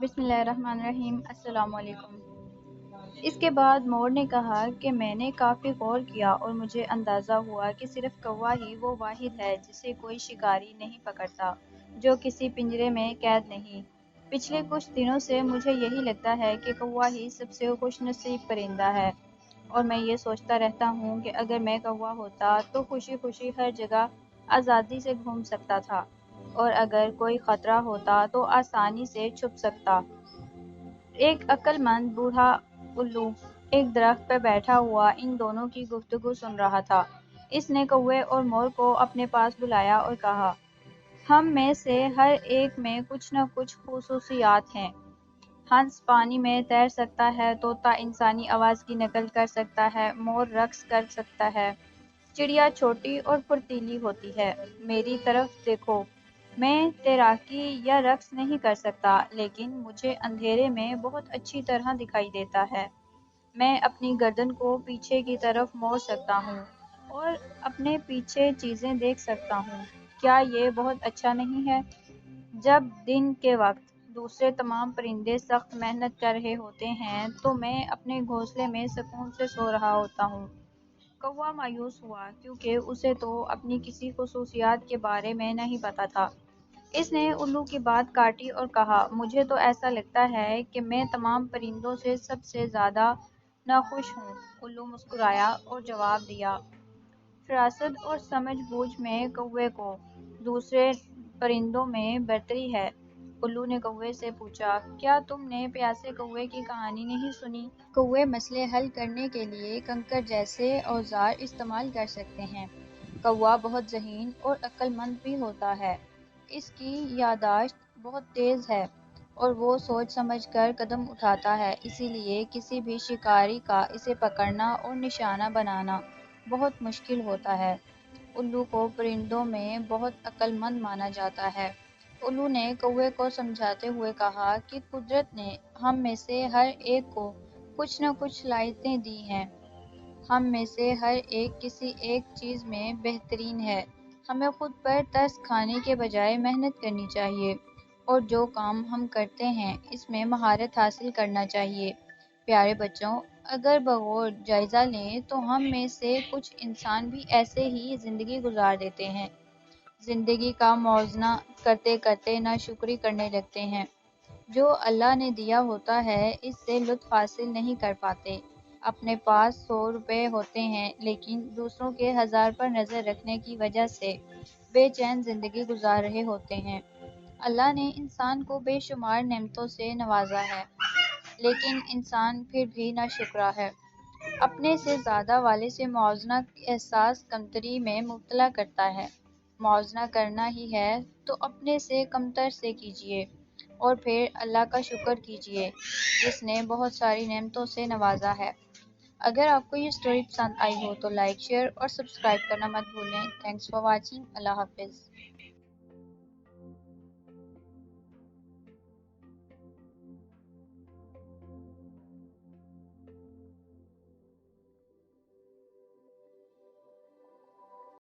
بسم اللہ الرحمن الرحیم۔ السلام علیکم۔ اس کے بعد مور نے کہا کہ میں نے کافی غور کیا اور مجھے اندازہ ہوا کہ صرف کوا ہی وہ واحد ہے جسے کوئی شکاری نہیں پکڑتا، جو کسی پنجرے میں قید نہیں۔ پچھلے کچھ دنوں سے مجھے یہی لگتا ہے کہ کوا ہی سب سے خوش نصیب پرندہ ہے، اور میں یہ سوچتا رہتا ہوں کہ اگر میں کوا ہوتا تو خوشی خوشی ہر جگہ آزادی سے گھوم سکتا تھا، اور اگر کوئی خطرہ ہوتا تو آسانی سے چھپ سکتا۔ ایک عقل مند بوڑھا الو ایک درخت پر بیٹھا ہوا ان دونوں کی گفتگو سن رہا تھا۔ اس نے کوے اور مور کو اپنے پاس بلایا اور کہا، ہم میں سے ہر ایک میں کچھ نہ کچھ خصوصیات ہیں۔ ہنس پانی میں تیر سکتا ہے، طوطا انسانی آواز کی نقل کر سکتا ہے، مور رقص کر سکتا ہے، چڑیا چھوٹی اور پھرتیلی ہوتی ہے۔ میری طرف دیکھو، میں تیراکی یا رقص نہیں کر سکتا، لیکن مجھے اندھیرے میں بہت اچھی طرح دکھائی دیتا ہے۔ میں اپنی گردن کو پیچھے کی طرف موڑ سکتا ہوں اور اپنے پیچھے چیزیں دیکھ سکتا ہوں۔ کیا یہ بہت اچھا نہیں ہے؟ جب دن کے وقت دوسرے تمام پرندے سخت محنت کر رہے ہوتے ہیں تو میں اپنے گھونسلے میں سکون سے سو رہا ہوتا ہوں۔ کوا مایوس ہوا کیونکہ اسے تو اپنی کسی خصوصیات کے بارے میں نہیں پتا تھا۔ اس نے الو کی بات کاٹی اور کہا، مجھے تو ایسا لگتا ہے کہ میں تمام پرندوں سے سب سے زیادہ ناخوش ہوں۔ الو مسکرایا اور جواب دیا، فراست اور سمجھ بوجھ میں کوے کو دوسرے پرندوں میں برتری ہے۔ الو نے کوے سے پوچھا، کیا تم نے پیاسے کوے کی کہانی نہیں سنی؟ کوے مسئلے حل کرنے کے لیے کنکر جیسے اوزار استعمال کر سکتے ہیں۔ کوا بہت ذہین اور عقل مند بھی ہوتا ہے۔ اس کی یادداشت بہت تیز ہے اور وہ سوچ سمجھ کر قدم اٹھاتا ہے، اسی لیے کسی بھی شکاری کا اسے پکڑنا اور نشانہ بنانا بہت مشکل ہوتا ہے۔ الو کو پرندوں میں بہت عقل مند مانا جاتا ہے۔ الو نے کوے کو سمجھاتے ہوئے کہا کہ قدرت نے ہم میں سے ہر ایک کو کچھ نہ کچھ صلاحیتیں دی ہیں۔ ہم میں سے ہر ایک کسی ایک چیز میں بہترین ہے۔ ہمیں خود پر ترس کھانے کے بجائے محنت کرنی چاہیے، اور جو کام ہم کرتے ہیں اس میں مہارت حاصل کرنا چاہیے۔ پیارے بچوں، اگر بغور جائزہ لیں تو ہم میں سے کچھ انسان بھی ایسے ہی زندگی گزار دیتے ہیں۔ زندگی کا موازنہ کرتے کرتے ناشکری کرنے لگتے ہیں۔ جو اللہ نے دیا ہوتا ہے اس سے لطف حاصل نہیں کر پاتے۔ اپنے پاس 100 روپے ہوتے ہیں لیکن دوسروں کے 1000 پر نظر رکھنے کی وجہ سے بے چین زندگی گزار رہے ہوتے ہیں۔ اللہ نے انسان کو بے شمار نعمتوں سے نوازا ہے، لیکن انسان پھر بھی ناشکرا ہے۔ اپنے سے زیادہ والے سے موازنہ احساس کمتری میں مبتلا کرتا ہے۔ موازنہ کرنا ہی ہے تو اپنے سے کمتر سے کیجیے، اور پھر اللہ کا شکر کیجیے جس نے بہت ساری نعمتوں سے نوازا ہے۔ اگر آپ کو یہ سٹوری پسند آئی ہو تو لائک، شیئر اور سبسکرائب کرنا مت بھولیں۔ Thanks for watching. اللہ حافظ۔